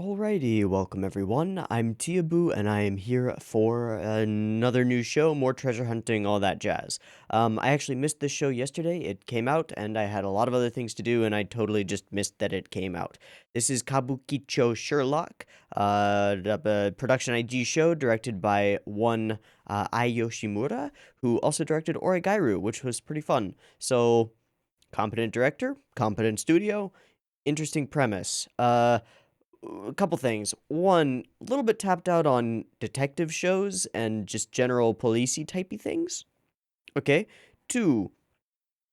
Alrighty, welcome everyone. I'm Tiabu, and I am here for another new show, more treasure hunting, all that jazz. I actually missed this show yesterday. It came out, and I had a lot of other things to do, and I totally just missed that it came out. This is Kabukichou Sherlock, the production IG show directed by one Ai Yoshimura, who also directed Origairu, which was pretty fun. So, competent director, competent studio, interesting premise. A couple things. One, a little bit tapped out on detective shows and just general policey typey things. Okay. Two,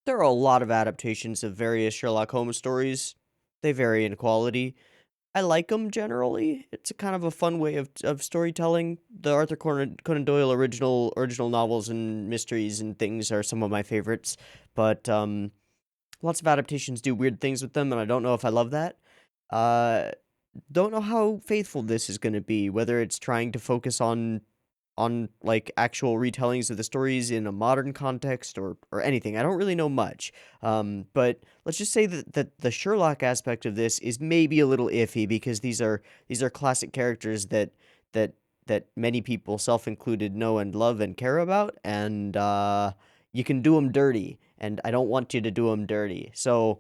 there are a lot of adaptations of various Sherlock Holmes stories. They vary in quality. I like them generally. It's a kind of a fun way of storytelling. The Conan Doyle original novels and mysteries and things are some of my favorites, but lots of adaptations do weird things with them, and I don't know if I love that. Uh, don't know how faithful this is going to be, whether it's trying to focus on like actual retellings of the stories in a modern context or anything. I don't really know much. But let's just say that the Sherlock aspect of this is maybe a little iffy because these are classic characters that that many people, self included, know and love and care about, and you can do them dirty, and I don't want you to do them dirty. So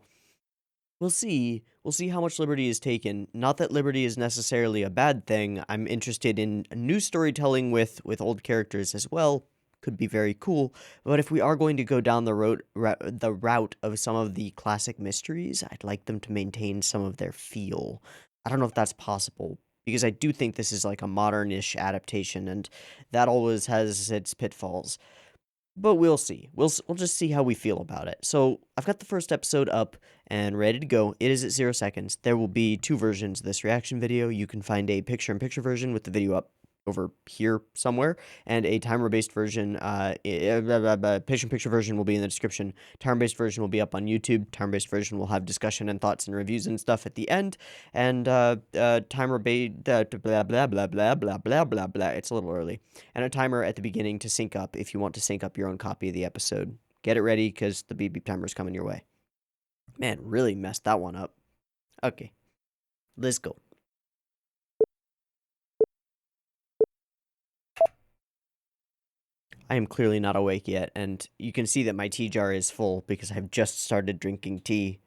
we'll see. We'll see how much liberty is taken. Not that liberty is necessarily a bad thing. I'm interested in new storytelling with old characters as well. Could be very cool. But if we are going to go down the route of some of the classic mysteries, I'd like them to maintain some of their feel. I don't know if that's possible because I do think this is like a modern-ish adaptation, and that always has its pitfalls. But we'll see. We'll just see how we feel about it. So I've got the first episode up and ready to go. It is at 0 seconds. There will be two versions of this reaction video. You can find a picture-in-picture version with the video up over here somewhere, and a timer-based version. Picture-in-picture version will be in the description. Timer-based version will be up on YouTube. Timer-based version will have discussion and thoughts and reviews and stuff at the end. And timer-based blah blah blah blah blah blah blah blah. It's a little early, and a timer at the beginning to sync up if you want to sync up your own copy of the episode. Get it ready because the beep beep timer is coming your way. Man, really messed that one up. Okay, let's go. I am clearly not awake yet, and you can see that my tea jar is full because I've just started drinking tea.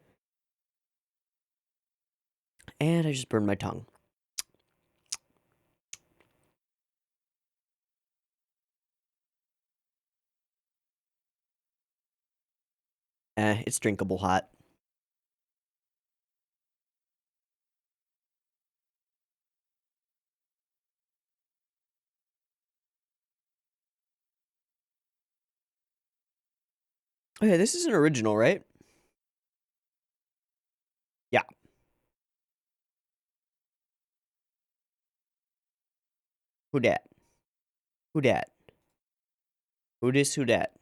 And I just burned my tongue. It's drinkable hot. Okay, this is an original, right? Yeah. Who dat? Who dat? Who dis? Who dat?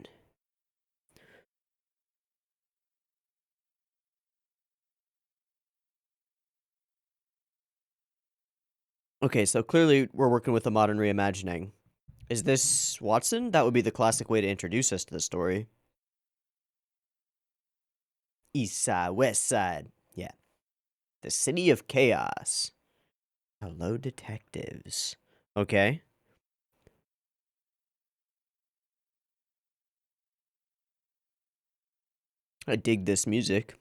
Okay, so clearly we're working with a modern reimagining. Is this Watson? That would be the classic way to introduce us to the story. East side, west side. Yeah. The city of chaos. Hello, detectives. Okay. I dig this music.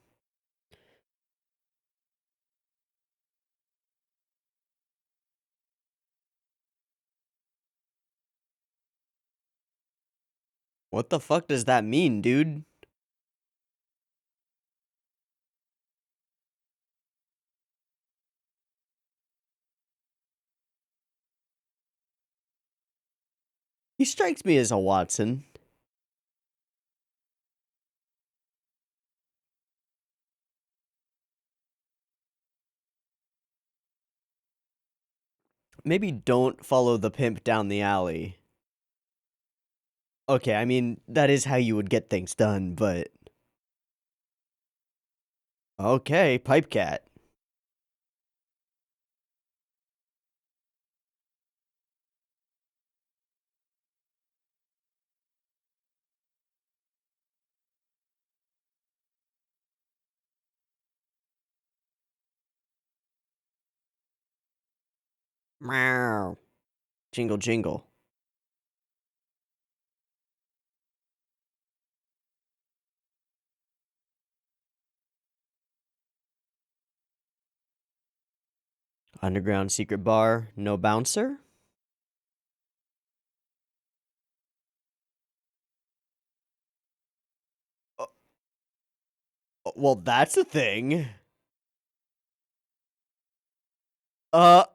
What the fuck does that mean, dude? He strikes me as a Watson. Maybe don't follow the pimp down the alley. Okay, I mean, that is how you would get things done, but... Okay, Pipe Cat. Meow. Jingle, jingle. Underground secret bar, no bouncer? Uh, well, that's a thing. Uh.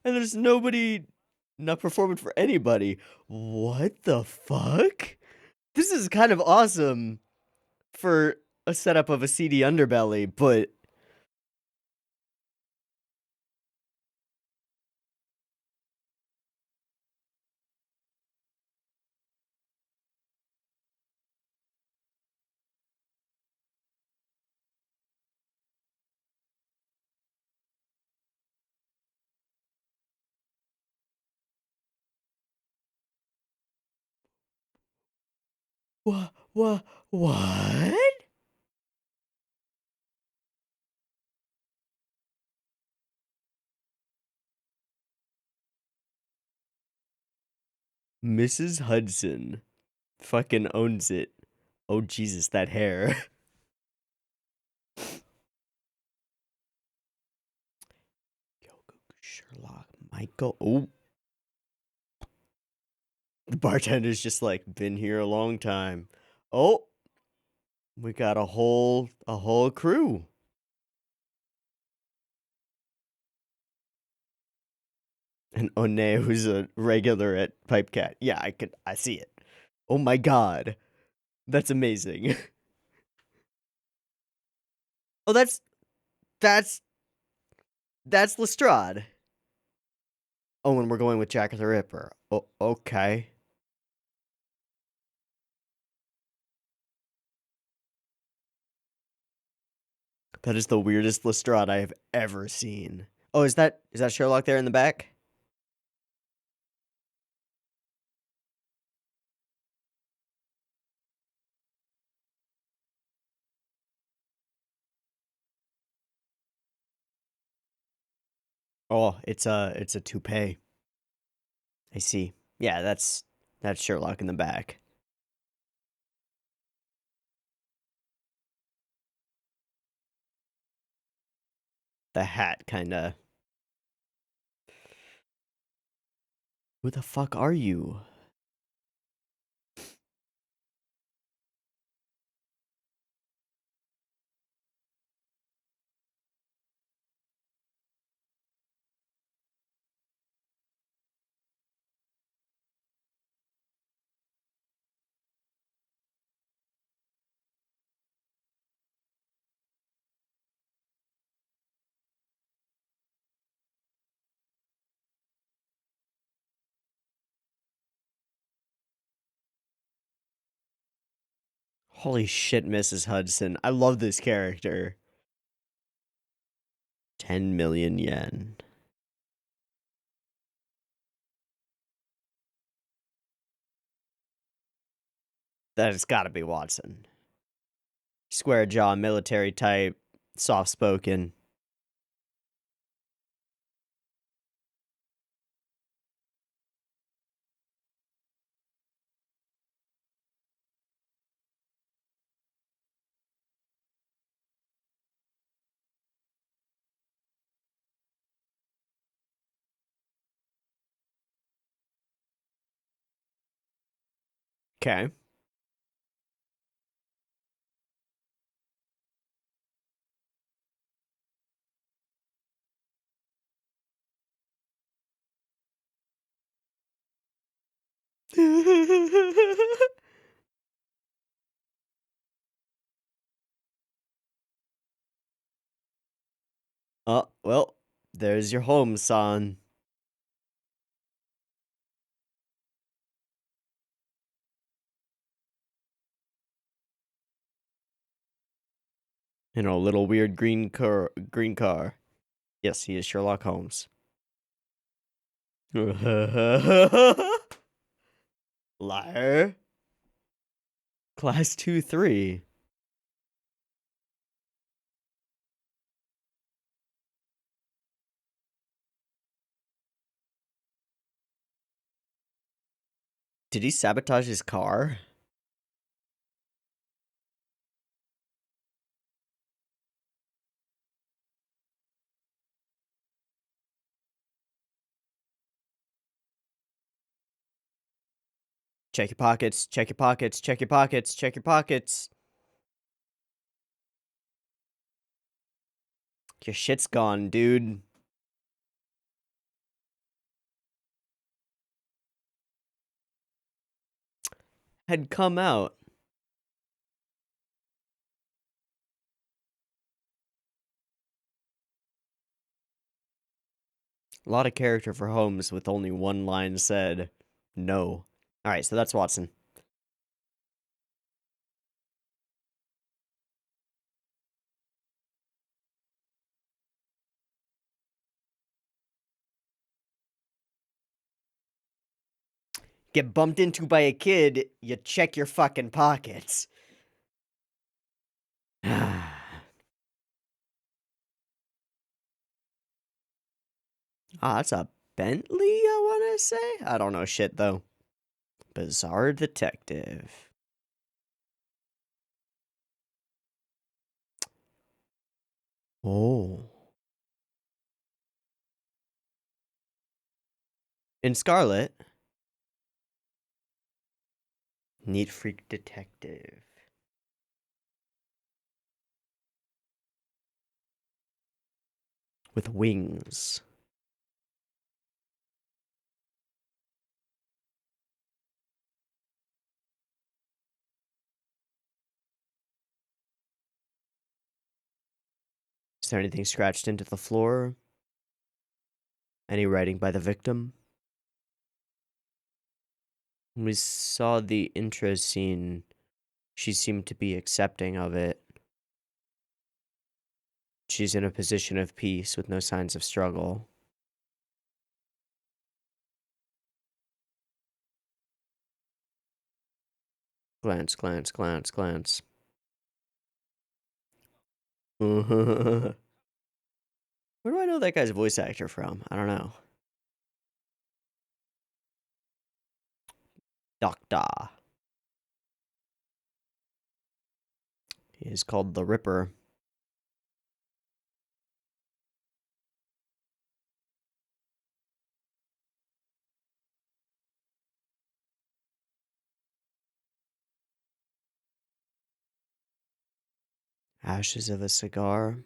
And there's nobody not performing for anybody. What the fuck? This is kind of awesome for a setup of a seedy underbelly, but what? Mrs. Hudson fucking owns it. Oh Jesus, that hair. Sherlock, Michael. Oh, the bartender's just like been here a long time. Oh, we got a whole crew. And One, who's a regular at Pipe Cat. Yeah, I see it. Oh my god. That's amazing. Oh, that's Lestrade. Oh, and we're going with Jack the Ripper. Oh, okay. That is the weirdest Lestrade I have ever seen. Oh, is that Sherlock there in the back? Oh, it's a toupee. I see. Yeah, that's Sherlock in the back. The hat kinda. Who the fuck are you? Holy shit, Mrs. Hudson. I love this character. 10 million yen. That has got to be Watson. Square jaw, military type, soft spoken. Okay. Oh, well, there's your home, son. In a little weird green car. Yes, he is Sherlock Holmes. Liar. Class 2-3. Did he sabotage his car? Check your pockets, check your pockets, check your pockets, check your pockets. Your shit's gone, dude. Had come out. A lot of character for Holmes with only one line said. No. Alright, so that's Watson. Get bumped into by a kid, you check your fucking pockets. That's a Bentley, I want to say? I don't know shit, though. Bizarre detective. Oh. In Scarlet. Neat freak detective. With wings. Is there anything scratched into the floor? Any writing by the victim? When we saw the intro scene, she seemed to be accepting of it. She's in a position of peace with no signs of struggle. Glance, glance, glance, glance. Where do I know that guy's voice actor from? I don't know. Doctor. He is called the Ripper. Ashes of a cigar.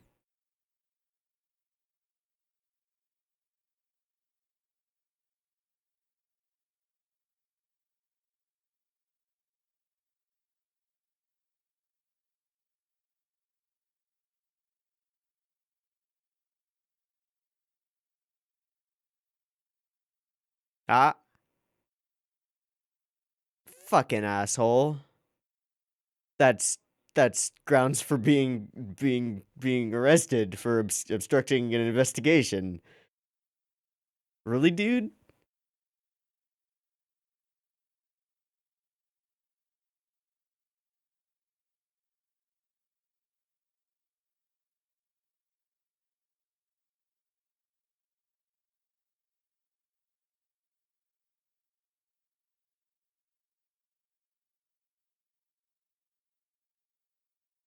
Ah. Fucking asshole. That's grounds for being arrested for obstructing an investigation. Really, dude?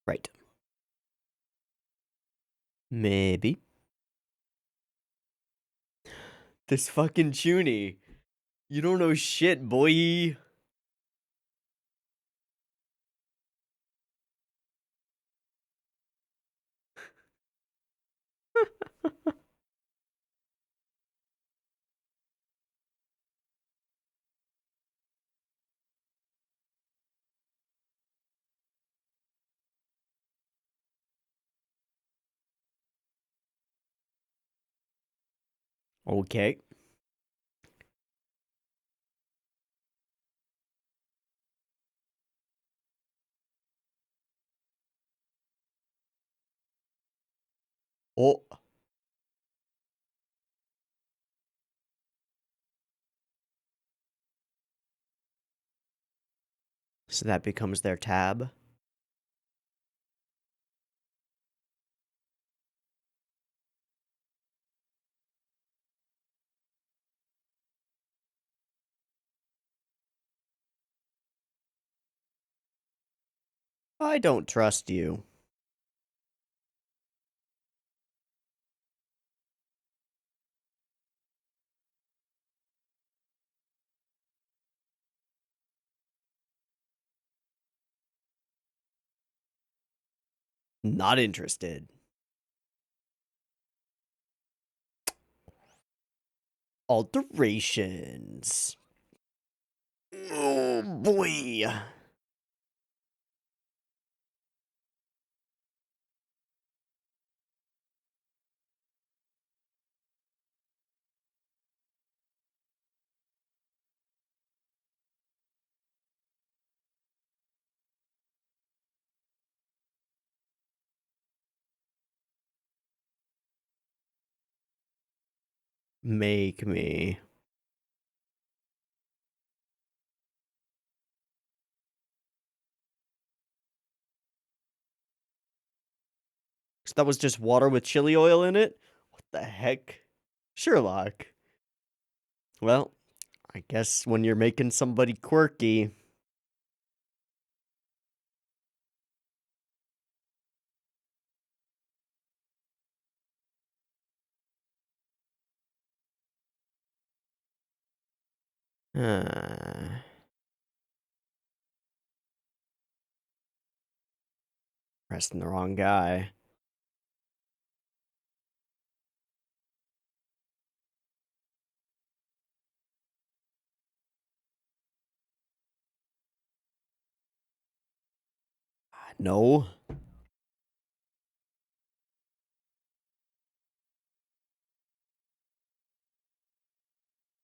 Right. Maybe. This fucking Chuny. You don't know shit, boy. Okay. Oh. So that becomes their tab. I don't trust you. Not interested. Alterations. Oh boy. Make me. So that was just water with chili oil in it? What the heck? Sherlock. Well, I guess when you're making somebody quirky. Pressing the wrong guy. No.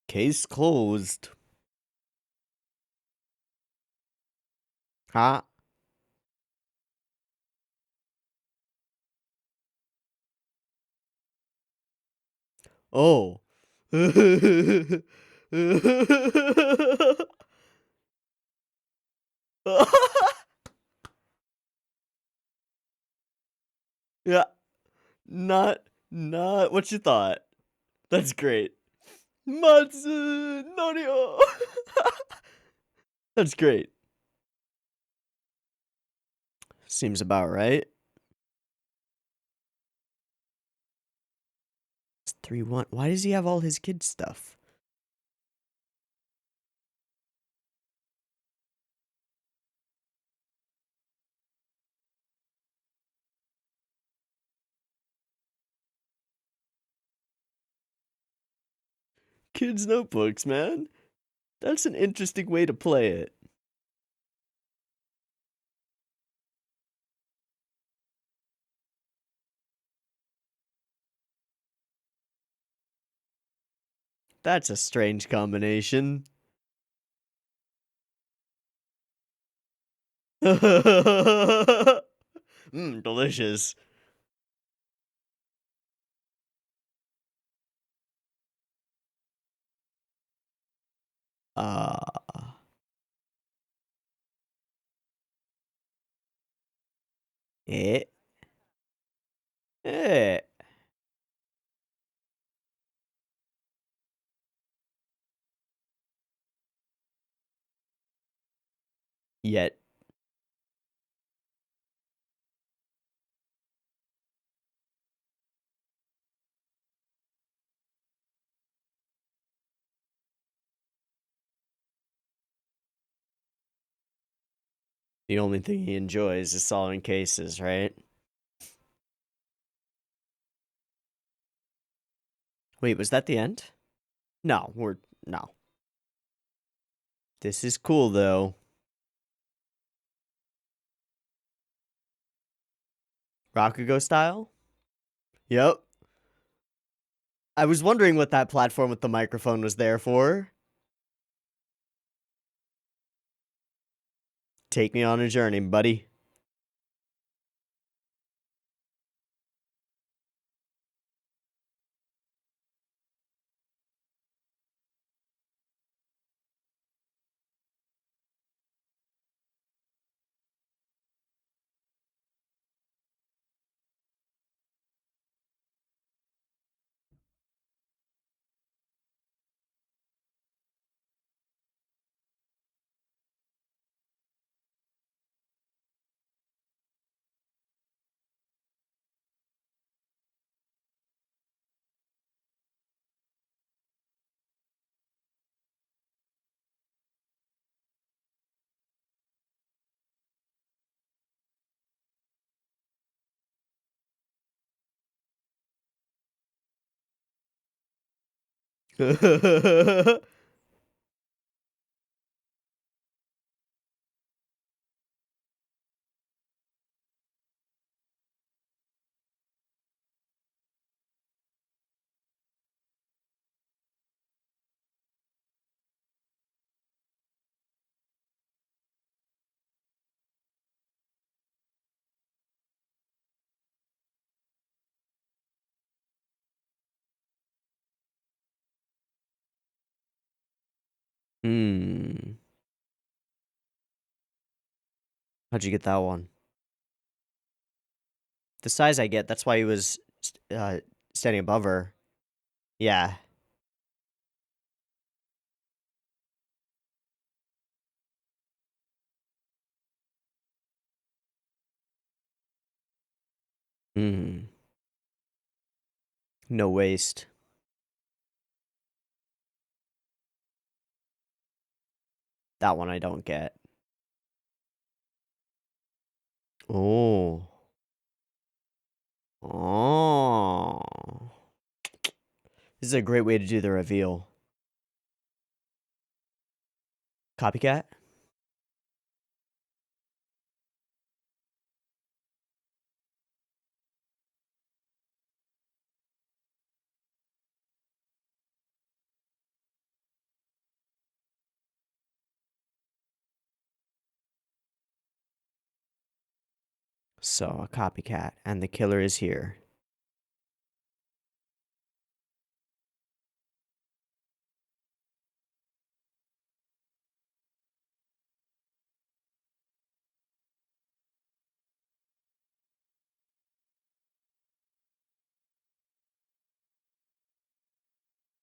Case closed. Huh? Oh. Yeah. Not what you thought. That's great. Matsu Norio. That's great. Seems about right. It's 3-1. Why does he have all his kids' stuff? Kids' notebooks, man. That's an interesting way to play it. That's a strange combination. Delicious. Ah. Eh. Eh. Yet. The only thing he enjoys is solving cases, right? Wait, was that the end? No, no. This is cool, though. Rakugo style? Yep. I was wondering what that platform with the microphone was there for. Take me on a journey, buddy. Hmm. How'd you get that one? The size I get, that's why he was standing above her. Yeah. Hmm. No waste. That one I don't get. Oh. Oh. This is a great way to do the reveal. Copycat? So, a copycat, and the killer is here.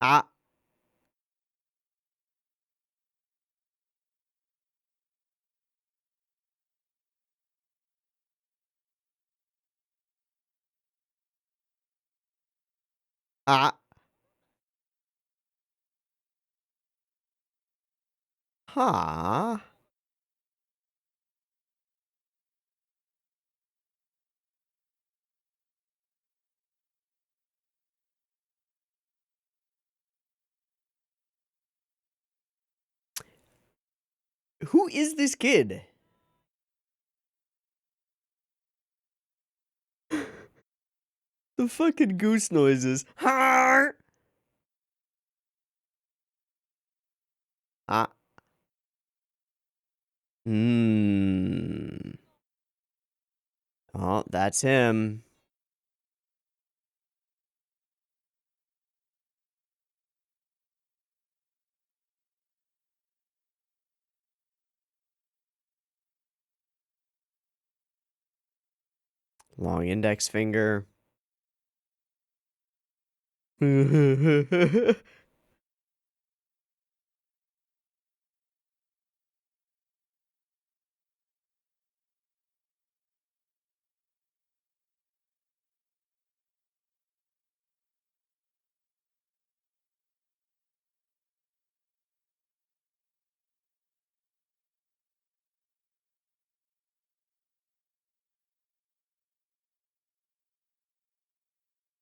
Ah. Ah. Huh. Who is this kid? The fucking goose noises. Har! Ah. Hmm. Oh, that's him. Long index finger.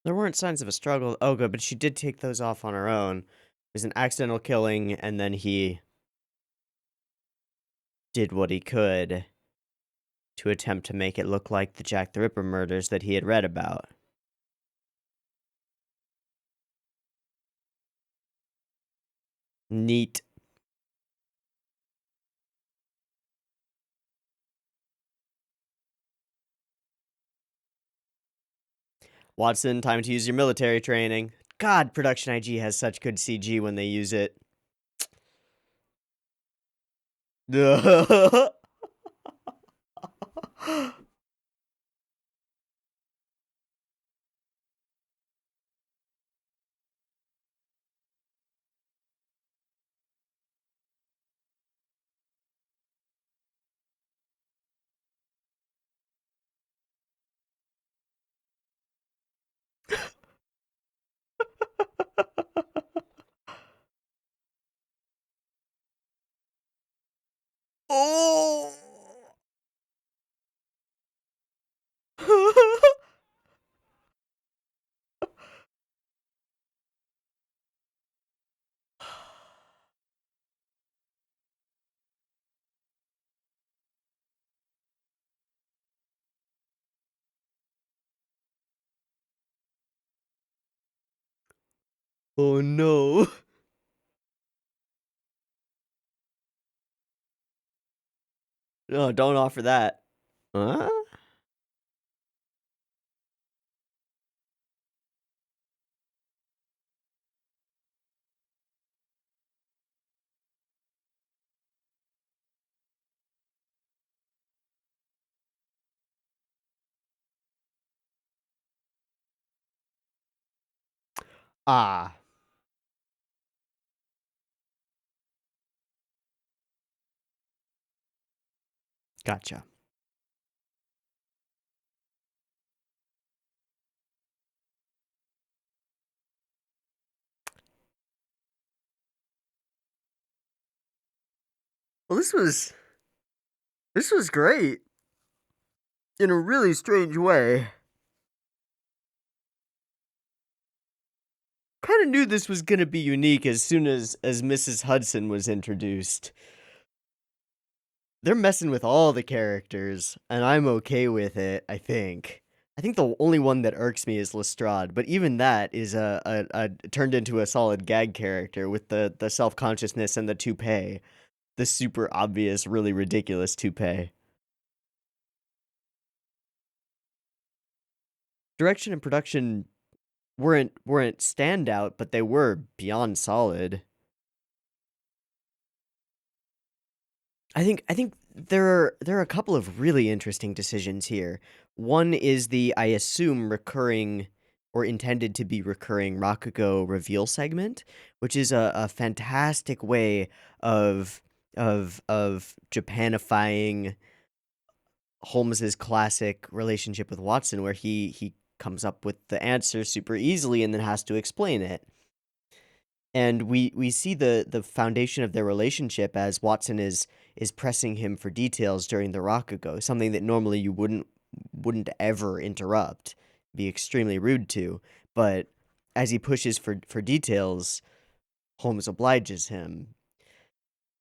There weren't signs of a struggle. Oh, good, but she did take those off on her own. It was an accidental killing, and then he did what he could to attempt to make it look like the Jack the Ripper murders that he had read about. Neat. Watson, time to use your military training. God, Production IG has such good CG when they use it. Oh! Oh no. No, don't offer that. Huh? Ah, gotcha. Well, this was great in a really strange way. Kind of knew this was gonna be unique as soon as Mrs. Hudson was introduced. They're messing with all the characters, and I'm okay with it, I think. I think the only one that irks me is Lestrade, but even that is a turned into a solid gag character with the self-consciousness and the toupee. The super obvious, really ridiculous toupee. Direction and production weren't standout, but they were beyond solid. I think there are a couple of really interesting decisions here. One is the, I assume, recurring or intended to be recurring Rakugo reveal segment, which is a fantastic way of of Japanifying Holmes's classic relationship with Watson, where he comes up with the answer super easily and then has to explain it. And we see the foundation of their relationship as Watson is pressing him for details during the Rakugo, something that normally you wouldn't ever interrupt, be extremely rude to. But as he pushes for details, Holmes obliges him.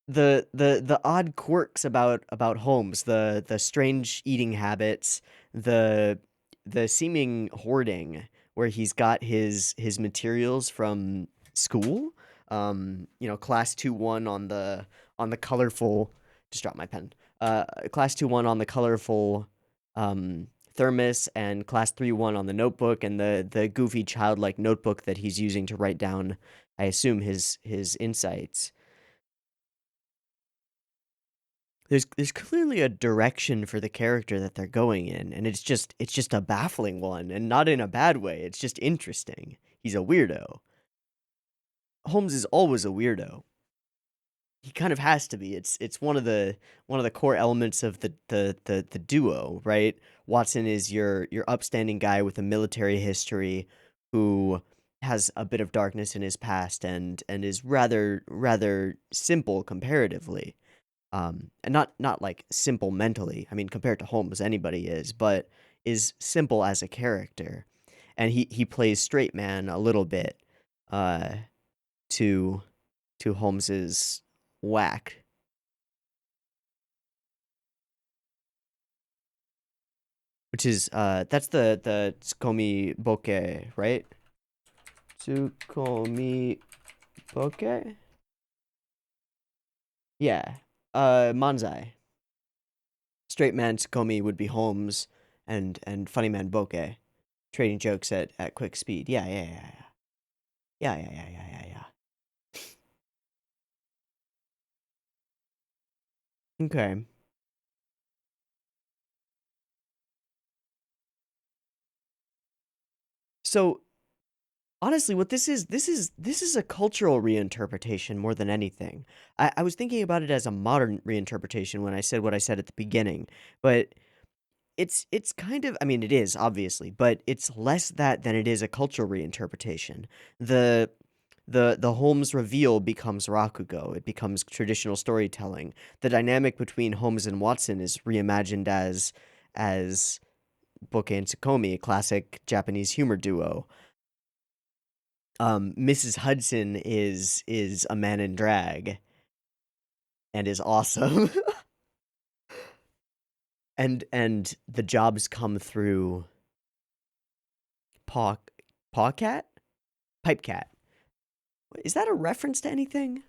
The odd quirks about Holmes, the strange eating habits, the the seeming hoarding, where he's got his materials from school. Class 2-1 on the colorful. Just dropped my pen. Class 2-1 on the colorful thermos, and class 3-1 on the notebook, and the goofy childlike notebook that he's using to write down, I assume, his insights. There's clearly a direction for the character that they're going in, and it's just a baffling one, and not in a bad way. It's just interesting. He's a weirdo. Holmes is always a weirdo. He kind of has to be. It's one of the core elements of the duo, right? Watson is your upstanding guy with a military history who has a bit of darkness in his past and is rather simple comparatively. And not like simple mentally. I mean, compared to Holmes, anybody is, but is simple as a character, and he plays straight man a little bit, uh, to Holmes's whack, which is that's the Tsukomi Boke, right? Tsukomi Boke, yeah. Manzai. Straight man Tsukomi would be Holmes, and funny man Boke. Trading jokes at quick speed. Yeah, yeah, yeah, yeah. Yeah, yeah, yeah, yeah, yeah, yeah. Okay. So honestly, what this is a cultural reinterpretation more than anything. I was thinking about it as a modern reinterpretation when I said what I said at the beginning, but it's kind of, I mean, it is obviously, but it's less that than it is a cultural reinterpretation. The the Holmes reveal becomes Rakugo. It becomes traditional storytelling. The dynamic between Holmes and Watson is reimagined as Boke and Tsukomi, a classic Japanese humor duo. Mrs. Hudson is a man in drag and is awesome. And the jobs come through Paw Paw Cat? Pipe Cat. Is that a reference to anything?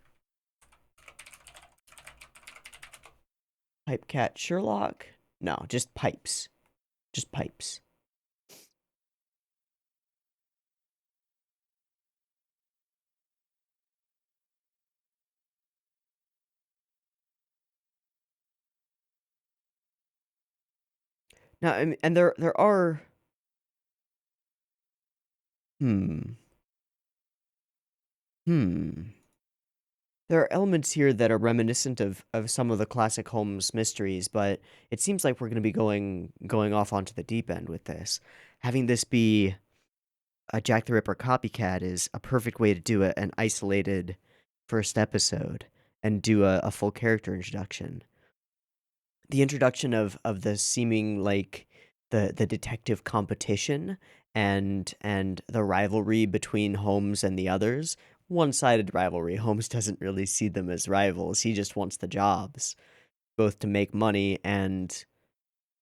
Pipe Cat Sherlock? No, just pipes. Just pipes. Now, and there are hmm hmm. There are elements here that are reminiscent of some of the classic Holmes mysteries, but it seems like we're going to be going off onto the deep end with this. Having this be a Jack the Ripper copycat is a perfect way to do an isolated first episode and do a full character introduction. The introduction of the seeming like the detective competition and the rivalry between Holmes and the others. One-sided rivalry. Holmes doesn't really see them as rivals. He just wants the jobs, both to make money and,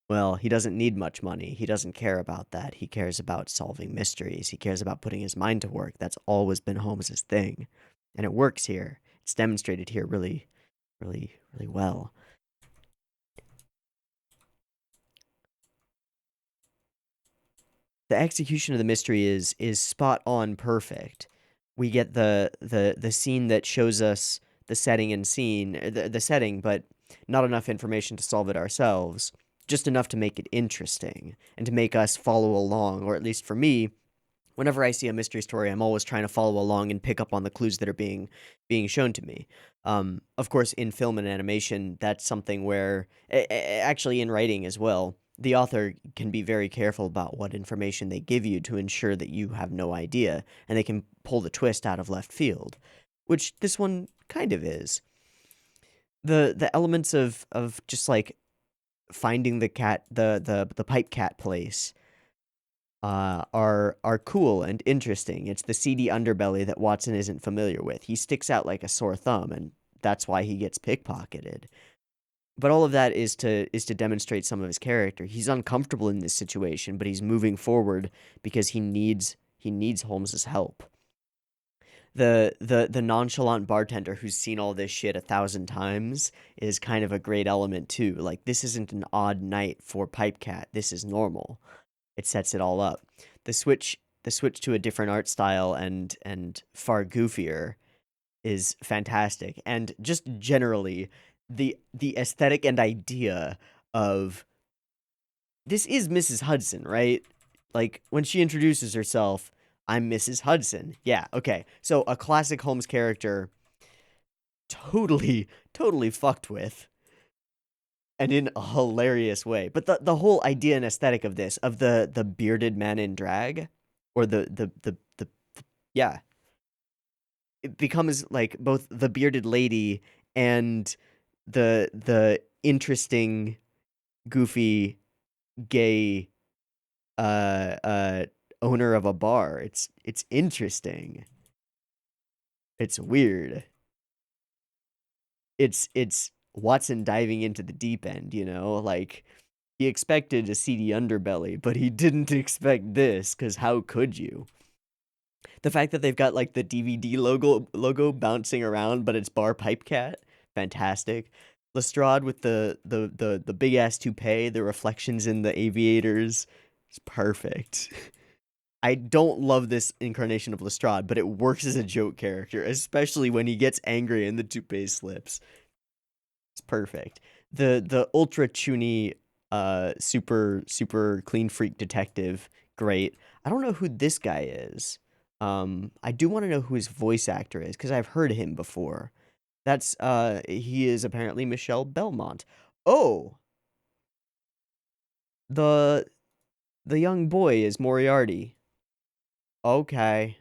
well, he doesn't need much money. He doesn't care about that. He cares about solving mysteries. He cares about putting his mind to work. That's always been Holmes's thing. And it works here. It's demonstrated here really, really, really well. The execution of the mystery is spot on perfect. We get the scene that shows us the setting and scene the setting, but not enough information to solve it ourselves. Just enough to make it interesting and to make us follow along, or at least for me, whenever I see a mystery story, I'm always trying to follow along and pick up on the clues that are being shown to me. Of course, in film and animation, that's something where, actually in writing as well, the author can be very careful about what information they give you to ensure that you have no idea, and they can pull the twist out of left field, which this one kind of is. The elements of just like finding the cat, the pipe cat place are cool and interesting. It's the seedy underbelly that Watson isn't familiar with. He sticks out like a sore thumb, and that's why he gets pickpocketed. But all of that is to demonstrate some of his character. He's uncomfortable in this situation, but he's moving forward because he needs Holmes's help. The nonchalant bartender who's seen all this shit 1,000 times is kind of a great element too. Like, this isn't an odd night for Pipe Cat. This is normal. It sets it all up. The switch to a different art style and far goofier is fantastic. And just generally, the aesthetic and idea of this is Mrs. Hudson, right? Like, when she introduces herself, I'm Mrs. Hudson. Yeah, okay. So a classic Holmes character, totally fucked with, and in a hilarious way. But the whole idea and aesthetic of this, of the bearded man in drag, or the yeah, it becomes like both the bearded lady and the interesting, goofy, gay uh uh owner of a bar. It's interesting. It's weird. It's Watson diving into the deep end, like, he expected a seedy underbelly, but he didn't expect this, because how could you? The fact that they've got, like, the DVD logo bouncing around, but it's Bar Pipe Cat, fantastic. Lestrade with the big ass toupee, the reflections in the aviators, it's perfect. I don't love this incarnation of Lestrade, but it works as a joke character, especially when he gets angry and the toupee slips. It's perfect. The ultra chuny, super clean freak detective, great. I don't know who this guy is. I do want to know who his voice actor is because I've heard him before. He is apparently Michelle Belmont. Oh, the the young boy is Moriarty. Okay.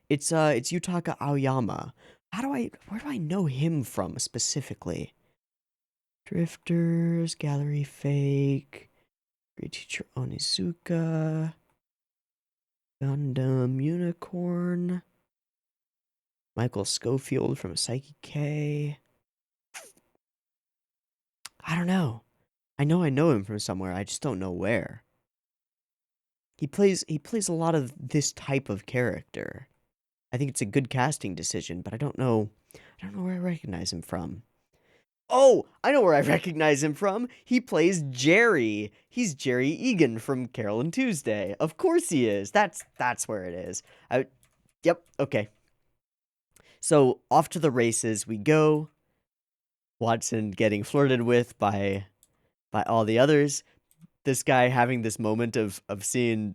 It's Yutaka Aoyama. Where do I know him from specifically? Drifters, Gallery Fake, Great Teacher Onizuka, Gundam Unicorn, Michael Schofield from Psyche K. I don't know. I know him from somewhere. I just don't know where. He plays a lot of this type of character. I think it's a good casting decision, but I don't know where I recognize him from. Oh, I know where I recognize him from. He plays Jerry. He's Jerry Egan from Carole and Tuesday. Of course he is. That's where it is. Yep, okay. So off to the races we go. Watson getting flirted with by all the others. This guy having this moment of seeing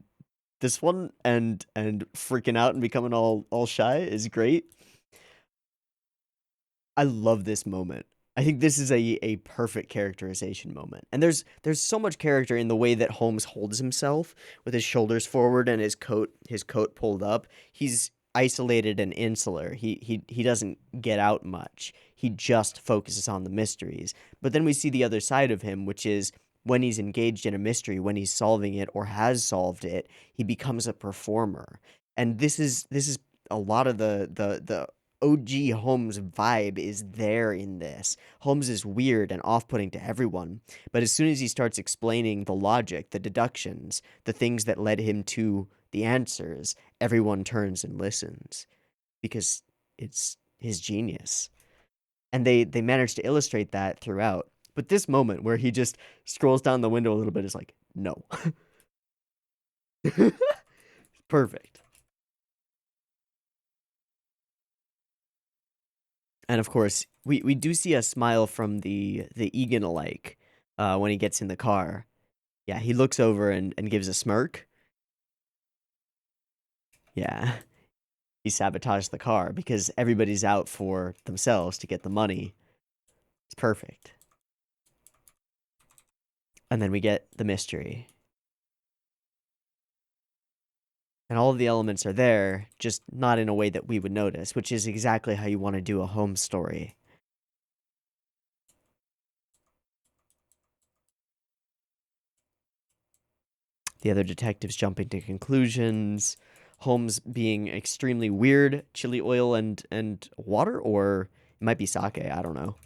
this one and freaking out and becoming all shy is great. I love this moment. I think this is a perfect characterization moment. And there's so much character in the way that Holmes holds himself with his shoulders forward and his coat pulled up. He's isolated and insular. He doesn't get out much. He just focuses on the mysteries. But then we see the other side of him, which is when he's engaged in a mystery, when he's solving it or has solved it, he becomes a performer. And this is a lot of the OG Holmes vibe is there in this. Holmes is weird and off-putting to everyone, but as soon as he starts explaining the logic, the deductions, the things that led him to the answers, everyone turns and listens because it's his genius. And they manage to illustrate that throughout. But this moment where he just scrolls down the window a little bit is like, no. Perfect. And of course, we do see a smile from the Egan alike when he gets in the car. Yeah, he looks over and gives a smirk. Yeah, he sabotaged the car because everybody's out for themselves to get the money. It's perfect. And then we get the mystery. And all of the elements are there, just not in a way that we would notice, which is exactly how you want to do a Holmes story. The other detectives jumping to conclusions. Holmes being extremely weird. Chili oil and water, or it might be sake, I don't know.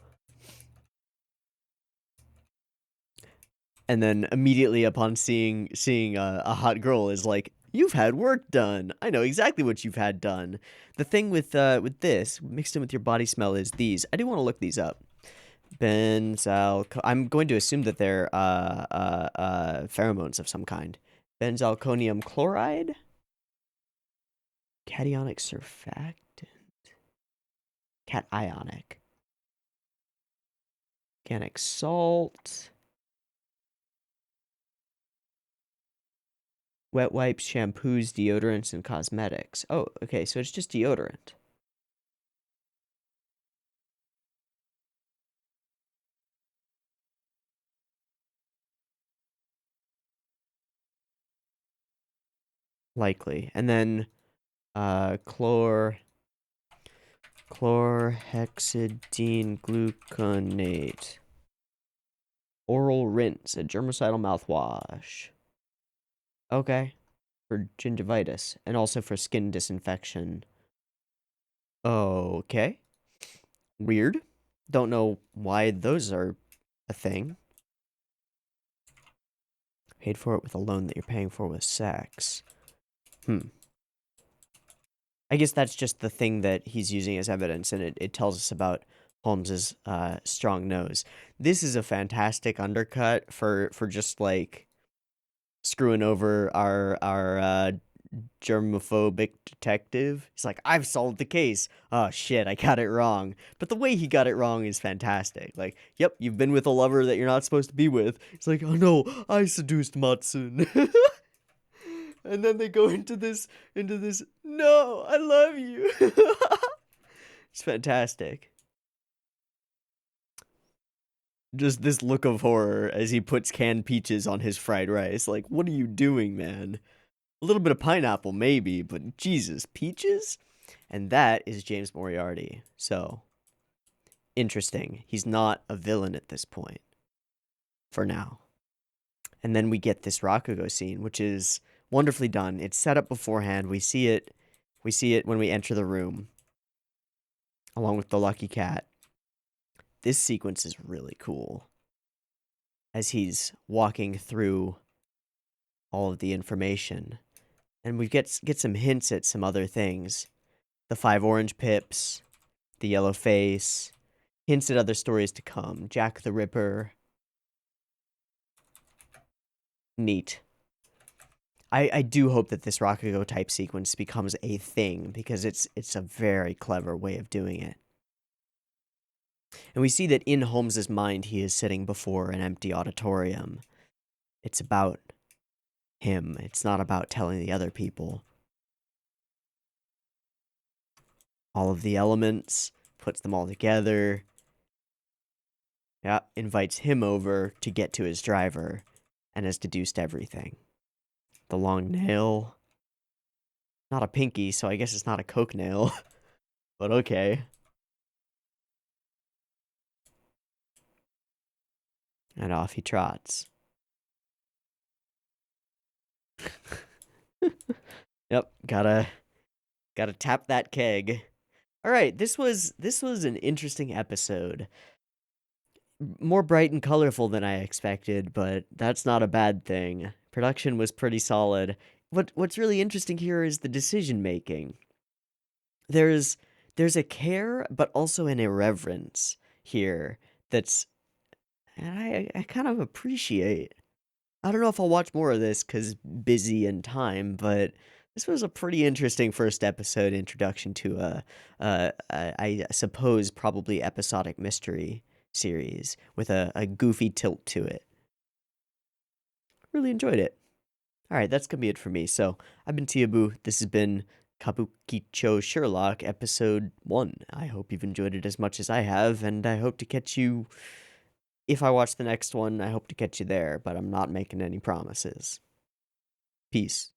And then immediately upon seeing a hot girl is like, "You've had work done. I know exactly what you've had done." The thing with this mixed in with your body smell is these. I do want to look these up. I'm going to assume that they're pheromones of some kind. Benzalkonium chloride, cationic surfactant, cationic, organic salt, wet wipes, shampoos, deodorants, and cosmetics. Oh, okay, so it's just deodorant. Likely. And then chlorhexidine gluconate. Oral rinse, a germicidal mouthwash. Okay. For gingivitis and also for skin disinfection. Okay. Weird. Don't know why those are a thing. Paid for it with a loan that you're paying for with sex. I guess that's just the thing that he's using as evidence, and it tells us about Holmes's strong nose. This is a fantastic undercut for just like screwing over our germophobic detective. He's like, "I've solved the case. Oh shit, I got it wrong." But the way he got it wrong is fantastic. Like, "Yep, you've been with a lover that you're not supposed to be with." It's like, "Oh no, I seduced Matsun." And then they go into this, "No, I love you." It's fantastic. Just this look of horror as he puts canned peaches on his fried rice. Like, what are you doing, man? A little bit of pineapple, maybe, but Jesus, peaches? And that is James Moriarty. So, interesting. He's not a villain at this point. For now. And then we get this Rakugo scene, which is wonderfully done. It's set up beforehand. We see it when we enter the room, along with the lucky cat. This sequence is really cool. As he's walking through all of the information. And we get some hints at some other things. The 5 orange pips, the yellow face, hints at other stories to come. Jack the Ripper. Neat. I do hope that this Rakugo type sequence becomes a thing, because it's a very clever way of doing it. And we see that in Holmes's mind, he is sitting before an empty auditorium. It's about him. It's not about telling the other people. All of the elements, puts them all together. Yeah, invites him over to get to his driver, and has deduced everything. The long nail. Not a pinky, so I guess it's not a coke nail. But okay. And off he trots. Yep, gotta tap that keg. All right, this was an interesting episode. More bright and colorful than I expected, but that's not a bad thing. Production was pretty solid. What's really interesting here is the decision making. There's a care, but also an irreverence here that's, and I kind of appreciate. I don't know if I'll watch more of this because busy and time, but this was a pretty interesting first episode introduction to I suppose probably episodic mystery series with a goofy tilt to it. Really enjoyed it. All right, that's gonna be it for me. So I've been Tiabu. This has been Kabukichou Sherlock episode 1. I hope you've enjoyed it as much as I have, and I hope to catch you. If I watch the next one, I hope to catch you there, but I'm not making any promises. Peace.